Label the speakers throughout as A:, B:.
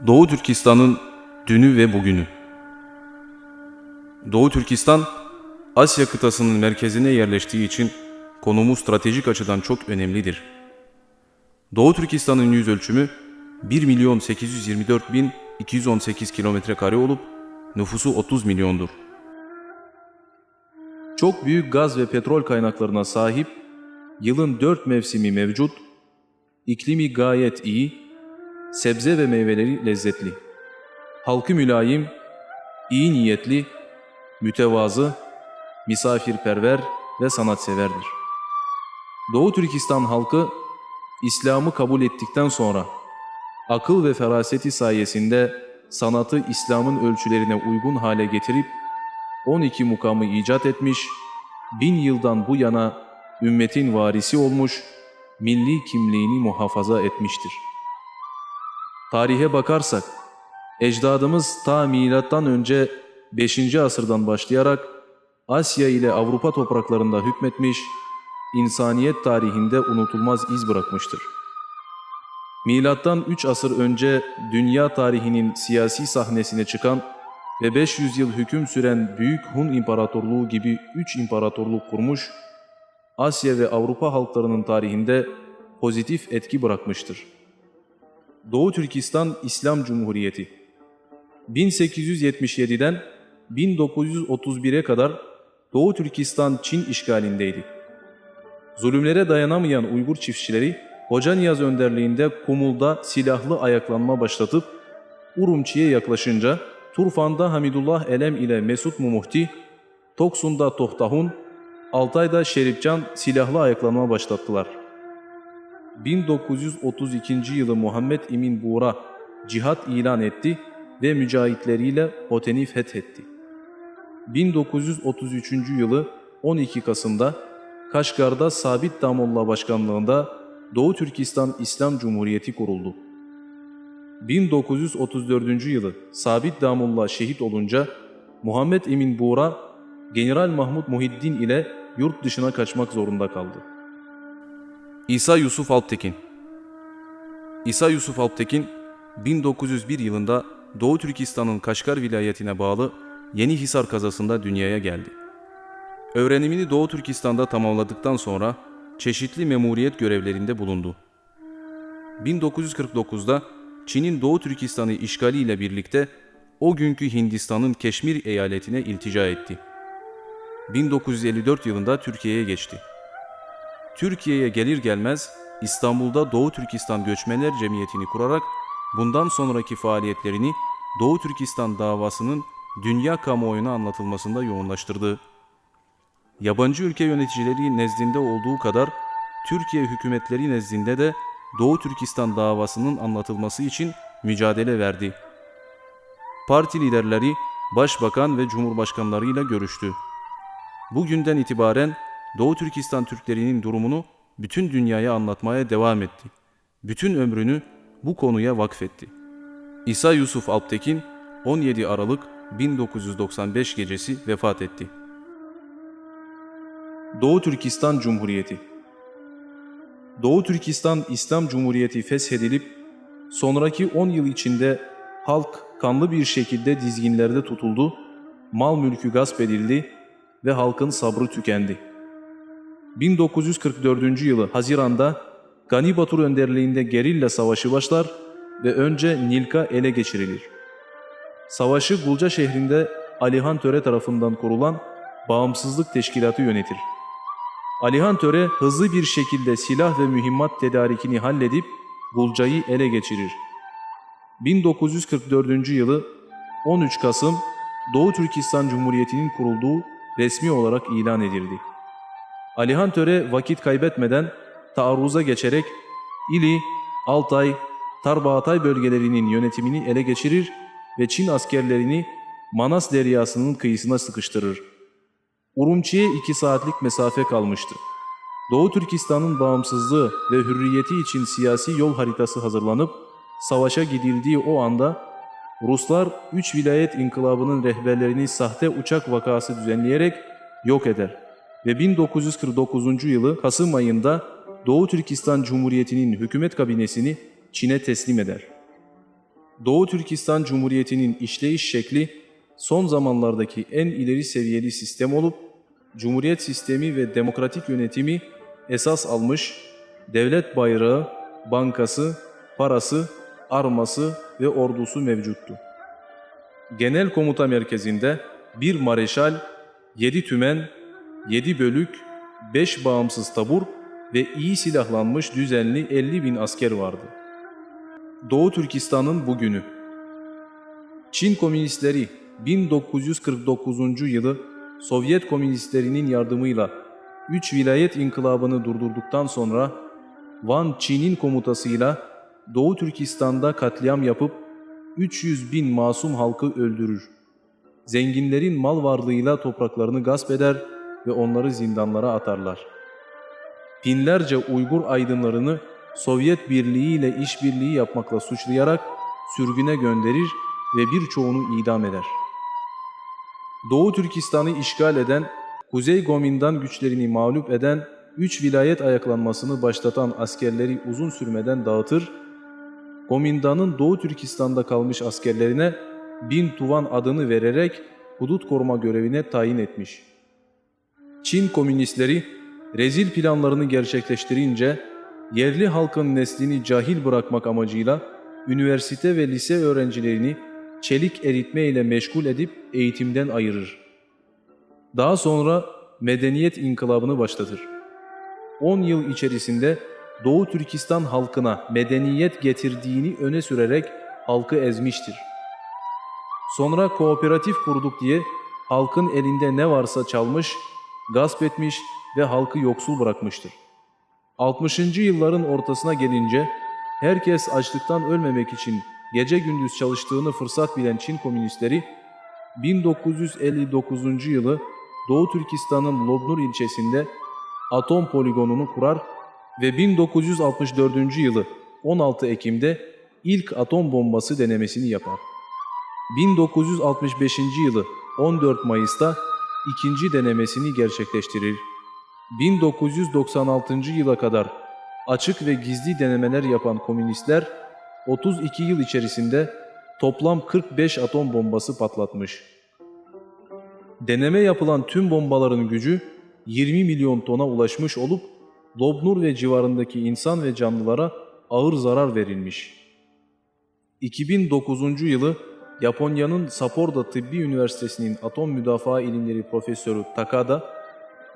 A: Doğu Türkistan'ın dünü ve bugünü. Doğu Türkistan, Asya kıtasının merkezine yerleştiği için konumu stratejik açıdan çok önemlidir. Doğu Türkistan'ın yüz ölçümü 1.824.218 km² olup nüfusu 30 milyondur. Çok büyük gaz ve petrol kaynaklarına sahip, yılın 4 mevsimi mevcut, iklimi gayet iyi, sebze ve meyveleri lezzetli, halkı mülayim, iyi niyetli, mütevazı, misafirperver ve sanatseverdir. Doğu Türkistan halkı, İslam'ı kabul ettikten sonra, akıl ve feraseti sayesinde sanatı İslam'ın ölçülerine uygun hale getirip, 12 mukamı icat etmiş, 1000 yıldan bu yana ümmetin varisi olmuş, milli kimliğini muhafaza etmiştir. Tarihe bakarsak, ecdadımız ta milattan önce 5. asırdan başlayarak Asya ile Avrupa topraklarında hükmetmiş, insaniyet tarihinde unutulmaz iz bırakmıştır. Milattan 3 asır önce dünya tarihinin siyasi sahnesine çıkan ve 500 yıl hüküm süren Büyük Hun İmparatorluğu gibi 3 imparatorluk kurmuş, Asya ve Avrupa halklarının tarihinde pozitif etki bırakmıştır. Doğu Türkistan İslam Cumhuriyeti 1877'den 1931'e kadar Doğu Türkistan Çin işgalindeydi. Zulümlere dayanamayan Uygur çiftçileri Hoca Niyaz önderliğinde Kumul'da silahlı ayaklanma başlatıp Urumçi'ye yaklaşınca Turfan'da Hamidullah Elem ile Mesut Mumuhti, Toksun'da Tohtahun, Altay'da Şerifcan silahlı ayaklanma başlattılar. 1932. yılı Muhammed İmin Buğra cihat ilan etti ve mücahitleriyle Hoten'i fethetti. 1933. yılı 12 Kasım'da Kaşgar'da Sabit Damullah başkanlığında Doğu Türkistan İslam Cumhuriyeti kuruldu. 1934. yılı Sabit Damullah şehit olunca Muhammed Emin Buğra, General Mahmud Muhiddin ile yurt dışına kaçmak zorunda kaldı. İsa Yusuf Alptekin. İsa Yusuf Alptekin, 1901 yılında Doğu Türkistan'ın Kaşgar vilayetine bağlı Yenihisar kazasında dünyaya geldi. Öğrenimini Doğu Türkistan'da tamamladıktan sonra çeşitli memuriyet görevlerinde bulundu. 1949'da Çin'in Doğu Türkistan'ı işgali ile birlikte o günkü Hindistan'ın Keşmir eyaletine iltica etti. 1954 yılında Türkiye'ye geçti. Türkiye'ye gelir gelmez İstanbul'da Doğu Türkistan Göçmenler Cemiyeti'ni kurarak bundan sonraki faaliyetlerini Doğu Türkistan davasının dünya kamuoyuna anlatılmasında yoğunlaştırdı. Yabancı ülke yöneticileri nezdinde olduğu kadar Türkiye hükümetleri nezdinde de Doğu Türkistan davasının anlatılması için mücadele verdi. Parti liderleri, başbakan ve cumhurbaşkanlarıyla görüştü. Bugünden itibaren Doğu Türkistan Türklerinin durumunu bütün dünyaya anlatmaya devam etti. Bütün ömrünü bu konuya vakfetti. İsa Yusuf Alptekin 17 Aralık 1995 gecesi vefat etti. Doğu Türkistan Cumhuriyeti. Doğu Türkistan İslam Cumhuriyeti feshedilip sonraki 10 yıl içinde halk kanlı bir şekilde dizginlerde tutuldu, mal mülkü gasp edildi ve halkın sabrı tükendi. 1944. yılı Haziran'da Gani Batur önderliğinde gerilla savaşı başlar ve önce Nilka ele geçirilir. Savaşı Gulca şehrinde Alihan Töre tarafından kurulan Bağımsızlık Teşkilatı yönetir. Alihan Töre hızlı bir şekilde silah ve mühimmat tedarikini halledip Gulca'yı ele geçirir. 1944. yılı 13 Kasım Doğu Türkistan Cumhuriyeti'nin kurulduğu resmi olarak ilan edildi. Alihan Töre vakit kaybetmeden taarruza geçerek İli, Altay, Tarbağatay bölgelerinin yönetimini ele geçirir ve Çin askerlerini Manas Deryası'nın kıyısına sıkıştırır. Urumçi'ye 2 saatlik mesafe kalmıştı. Doğu Türkistan'ın bağımsızlığı ve hürriyeti için siyasi yol haritası hazırlanıp savaşa gidildiği o anda Ruslar 3 vilayet inkılabının rehberlerini sahte uçak vakası düzenleyerek yok eder ve 1949. yılı Kasım ayında Doğu Türkistan Cumhuriyeti'nin hükümet kabinesini Çin'e teslim eder. Doğu Türkistan Cumhuriyeti'nin işleyiş şekli son zamanlardaki en ileri seviyeli sistem olup, Cumhuriyet sistemi ve demokratik yönetimi esas almış, devlet bayrağı, bankası, parası, arması ve ordusu mevcuttu. Genel komuta merkezinde bir mareşal, 7 tümen, 7 bölük, 5 bağımsız tabur ve iyi silahlanmış düzenli 50.000 asker vardı. Doğu Türkistan'ın bugünü. Çin komünistleri 1949. yılı Sovyet komünistlerinin yardımıyla 3 vilayet inkılabını durdurduktan sonra Van Çin'in komutasıyla Doğu Türkistan'da katliam yapıp 300.000 masum halkı öldürür. Zenginlerin mal varlığıyla topraklarını gasp eder ve onları zindanlara atarlar. Binlerce Uygur aydınlarını Sovyet Birliği ile işbirliği yapmakla suçlayarak sürgüne gönderir ve birçoğunu idam eder. Doğu Türkistan'ı işgal eden, Kuzey Gomindan güçlerini mağlup eden 3 vilayet ayaklanmasını başlatan askerleri uzun sürmeden dağıtır, Gomindan'ın Doğu Türkistan'da kalmış askerlerine Bin Tuvan adını vererek hudut koruma görevine tayin etmiş. Çin komünistleri rezil planlarını gerçekleştirince yerli halkın neslini cahil bırakmak amacıyla üniversite ve lise öğrencilerini çelik eritme ile meşgul edip eğitimden ayırır. Daha sonra medeniyet inkılabını başlatır. 10 yıl içerisinde Doğu Türkistan halkına medeniyet getirdiğini öne sürerek halkı ezmiştir. Sonra kooperatif kurduk diye halkın elinde ne varsa çalmış, gasp etmiş ve halkı yoksul bırakmıştır. 60. yılların ortasına gelince herkes açlıktan ölmemek için gece gündüz çalıştığını fırsat bilen Çin komünistleri 1959. yılı Doğu Türkistan'ın Lobnur ilçesinde atom poligonunu kurar ve 1964. yılı 16 Ekim'de ilk atom bombası denemesini yapar. 1965. yılı 14 Mayıs'ta ikinci denemesini gerçekleştirir. 1996. yıla kadar açık ve gizli denemeler yapan komünistler 32 yıl içerisinde toplam 45 atom bombası patlatmış. Deneme yapılan tüm bombaların gücü 20 milyon tona ulaşmış olup Lobnur ve civarındaki insan ve canlılara ağır zarar verilmiş. 2009. yılı Japonya'nın Sapporo Tıbbi Üniversitesi'nin atom müdafaa ilimleri profesörü Takada,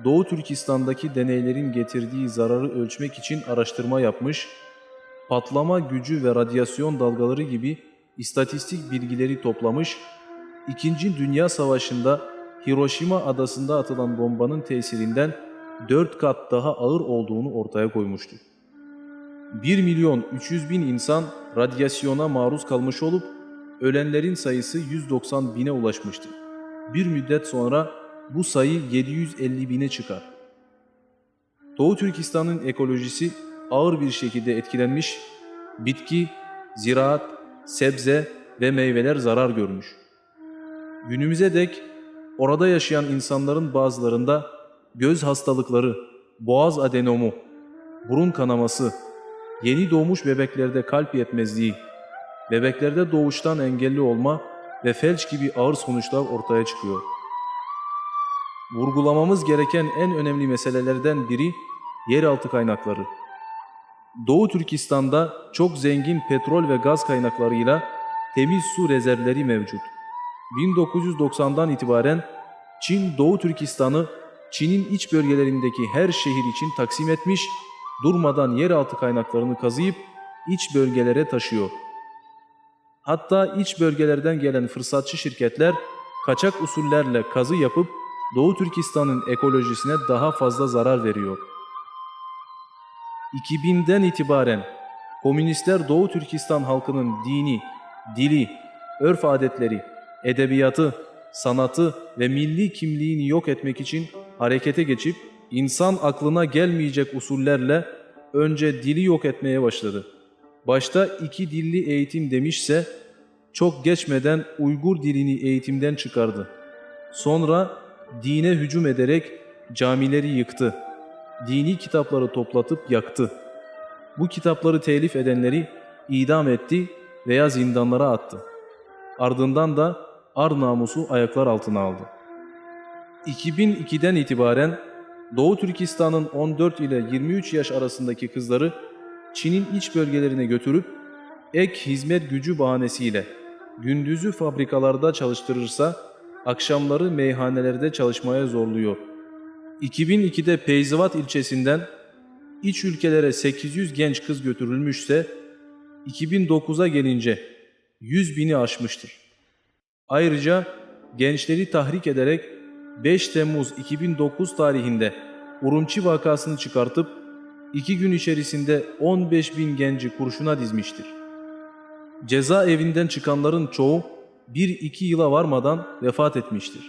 A: Doğu Türkistan'daki deneylerin getirdiği zararı ölçmek için araştırma yapmış, patlama gücü ve radyasyon dalgaları gibi istatistik bilgileri toplamış, İkinci Dünya Savaşı'nda Hiroşima adasında atılan bombanın tesirinden 4 kat daha ağır olduğunu ortaya koymuştu. 1.300.000 insan radyasyona maruz kalmış olup, ölenlerin sayısı 190.000'e ulaşmıştı. Bir müddet sonra bu sayı 750.000'e çıkar. Doğu Türkistan'ın ekolojisi ağır bir şekilde etkilenmiş, bitki, ziraat, sebze ve meyveler zarar görmüş. Günümüze dek orada yaşayan insanların bazılarında göz hastalıkları, boğaz adenomu, burun kanaması, yeni doğmuş bebeklerde kalp yetmezliği, bebeklerde doğuştan engelli olma ve felç gibi ağır sonuçlar ortaya çıkıyor. Vurgulamamız gereken en önemli meselelerden biri yeraltı kaynakları. Doğu Türkistan'da çok zengin petrol ve gaz kaynaklarıyla temiz su rezervleri mevcut. 1990'dan itibaren Çin Doğu Türkistan'ı Çin'in iç bölgelerindeki her şehir için taksim etmiş, durmadan yeraltı kaynaklarını kazıyıp iç bölgelere taşıyor. Hatta iç bölgelerden gelen fırsatçı şirketler kaçak usullerle kazı yapıp Doğu Türkistan'ın ekolojisine daha fazla zarar veriyor. 2000'den itibaren komünistler Doğu Türkistan halkının dini, dili, örf adetleri, edebiyatı, sanatı ve milli kimliğini yok etmek için harekete geçip insan aklına gelmeyecek usullerle önce dili yok etmeye başladı. Başta 2 dilli eğitim demişse çok geçmeden Uygur dilini eğitimden çıkardı. Sonra dine hücum ederek camileri yıktı. Dini kitapları toplatıp yaktı. Bu kitapları telif edenleri idam etti veya zindanlara attı. Ardından da ar namusu ayaklar altına aldı. 2002'den itibaren Doğu Türkistan'ın 14 ile 23 yaş arasındaki kızları Çin'in iç bölgelerine götürüp ek hizmet gücü bahanesiyle gündüzü fabrikalarda çalıştırırsa akşamları meyhanelerde çalışmaya zorluyor. 2002'de Peyzivat ilçesinden iç ülkelere 800 genç kız götürülmüşse 2009'a gelince 100 bini aşmıştır. Ayrıca gençleri tahrik ederek 5 Temmuz 2009 tarihinde Urumçi vakasını çıkartıp 2 gün içerisinde 15 bin genci kurşuna dizmiştir. Cezaevinden çıkanların çoğu 1-2 yıla varmadan vefat etmiştir.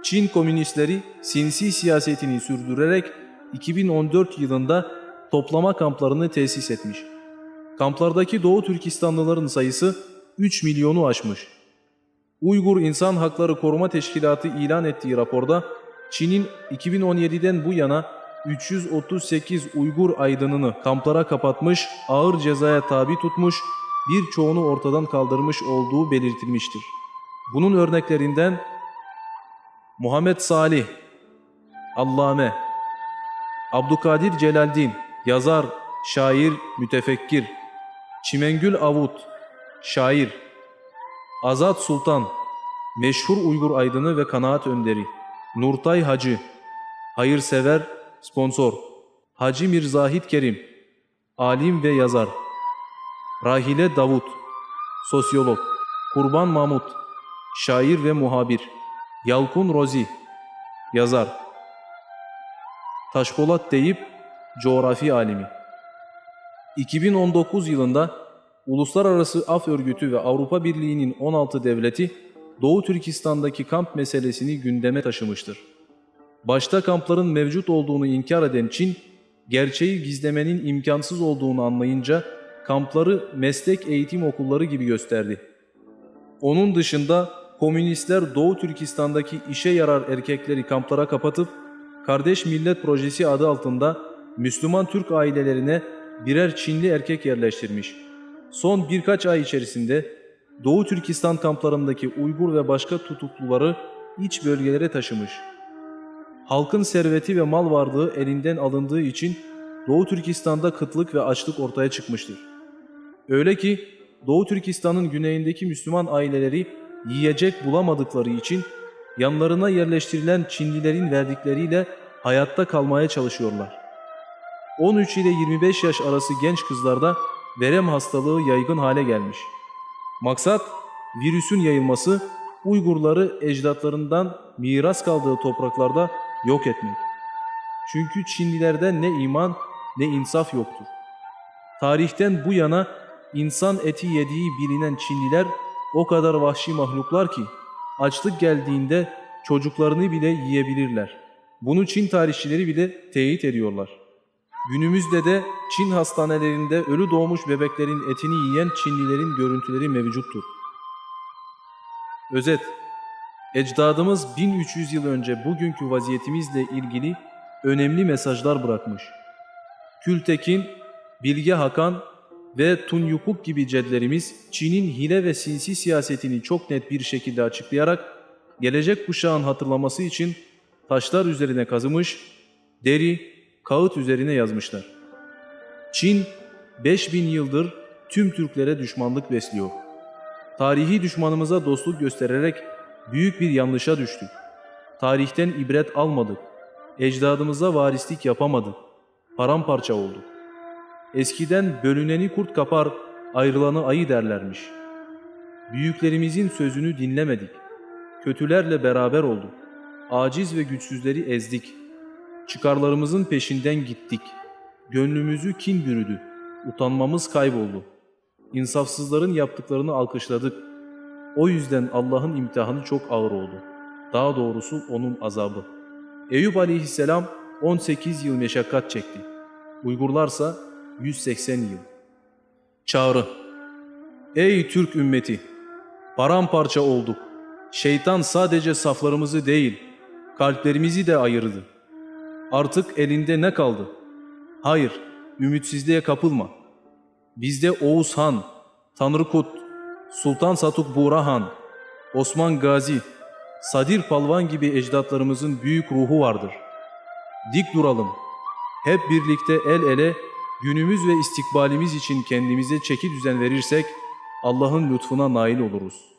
A: Çin komünistleri sinsi siyasetini sürdürerek 2014 yılında toplama kamplarını tesis etmiş. Kamplardaki Doğu Türkistanlıların sayısı 3 milyonu aşmış. Uygur İnsan Hakları Koruma Teşkilatı ilan ettiği raporda Çin'in 2017'den bu yana 338 Uygur aydınını kamplara kapatmış, ağır cezaya tabi tutmuş, birçoğunu ortadan kaldırmış olduğu belirtilmiştir. Bunun örneklerinden Muhammed Salih, Allame, Abdülkadir Celaldin, yazar, şair, mütefekkir, Çimengül Avut, şair, Azat Sultan, meşhur Uygur aydını ve kanaat önderi, Nurtay Hacı, hayırsever, sponsor, Hacı Mirzahit Kerim, alim ve yazar, Rahile Davut, sosyolog, Kurban Mahmut, şair ve muhabir, Yalkun Rozi, yazar, Taşpolat Deyip, coğrafi alimi. 2019 yılında Uluslararası Af Örgütü ve Avrupa Birliği'nin 16 devleti Doğu Türkistan'daki kamp meselesini gündeme taşımıştır. Başta kampların mevcut olduğunu inkar eden Çin, gerçeği gizlemenin imkansız olduğunu anlayınca kampları meslek eğitim okulları gibi gösterdi. Onun dışında komünistler Doğu Türkistan'daki işe yarar erkekleri kamplara kapatıp Kardeş Millet Projesi adı altında Müslüman Türk ailelerine birer Çinli erkek yerleştirmiş. Son birkaç ay içerisinde Doğu Türkistan kamplarındaki Uygur ve başka tutukluları iç bölgelere taşımış. Halkın serveti ve mal varlığı elinden alındığı için Doğu Türkistan'da kıtlık ve açlık ortaya çıkmıştır. Öyle ki Doğu Türkistan'ın güneyindeki Müslüman aileleri yiyecek bulamadıkları için yanlarına yerleştirilen Çinlilerin verdikleriyle hayatta kalmaya çalışıyorlar. 13 ile 25 yaş arası genç kızlarda verem hastalığı yaygın hale gelmiş. Maksat virüsün yayılması, Uygurları ecdatlarından miras kaldığı topraklarda yok etmek. Çünkü Çinlilerde ne iman ne insaf yoktur. Tarihten bu yana insan eti yediği bilinen Çinliler o kadar vahşi mahluklar ki açlık geldiğinde çocuklarını bile yiyebilirler. Bunu Çin tarihçileri bile teyit ediyorlar. Günümüzde de Çin hastanelerinde ölü doğmuş bebeklerin etini yiyen Çinlilerin görüntüleri mevcuttur. Özet, ecdadımız 1300 yıl önce bugünkü vaziyetimizle ilgili önemli mesajlar bırakmış. Kültekin, Bilge Hakan ve Tunyukuk gibi cedlerimiz Çin'in hile ve sinsi siyasetini çok net bir şekilde açıklayarak gelecek kuşağın hatırlaması için taşlar üzerine kazımış, deri, kağıt üzerine yazmışlar. Çin 5000 yıldır tüm Türklere düşmanlık besliyor. Tarihi düşmanımıza dostluk göstererek büyük bir yanlışa düştük. Tarihten ibret almadık. Ecdadımıza varislik yapamadık. Paramparça olduk. Eskiden bölüneni kurt kapar, ayrılanı ayı derlermiş. Büyüklerimizin sözünü dinlemedik. Kötülerle beraber olduk. Aciz ve güçsüzleri ezdik. Çıkarlarımızın peşinden gittik. Gönlümüzü kin bürüdü. Utanmamız kayboldu. İnsafsızların yaptıklarını alkışladık. O yüzden Allah'ın imtihanı çok ağır oldu. Daha doğrusu onun azabı. Eyüp aleyhisselam 18 yıl meşakkat çekti. Uygurlarsa 180 yıl. Çağrı. Ey Türk ümmeti! Paramparça olduk. Şeytan sadece saflarımızı değil, kalplerimizi de ayırdı. Artık elinde ne kaldı? Hayır, ümitsizliğe kapılma. Bizde Oğuz Han, Tanrıkut, Sultan Satuk Burahan, Osman Gazi, Sadir Palvan gibi ecdatlarımızın büyük ruhu vardır. Dik duralım. Hep birlikte el ele günümüz ve istikbalimiz için kendimize çeki düzen verirsek Allah'ın lütfuna nail oluruz.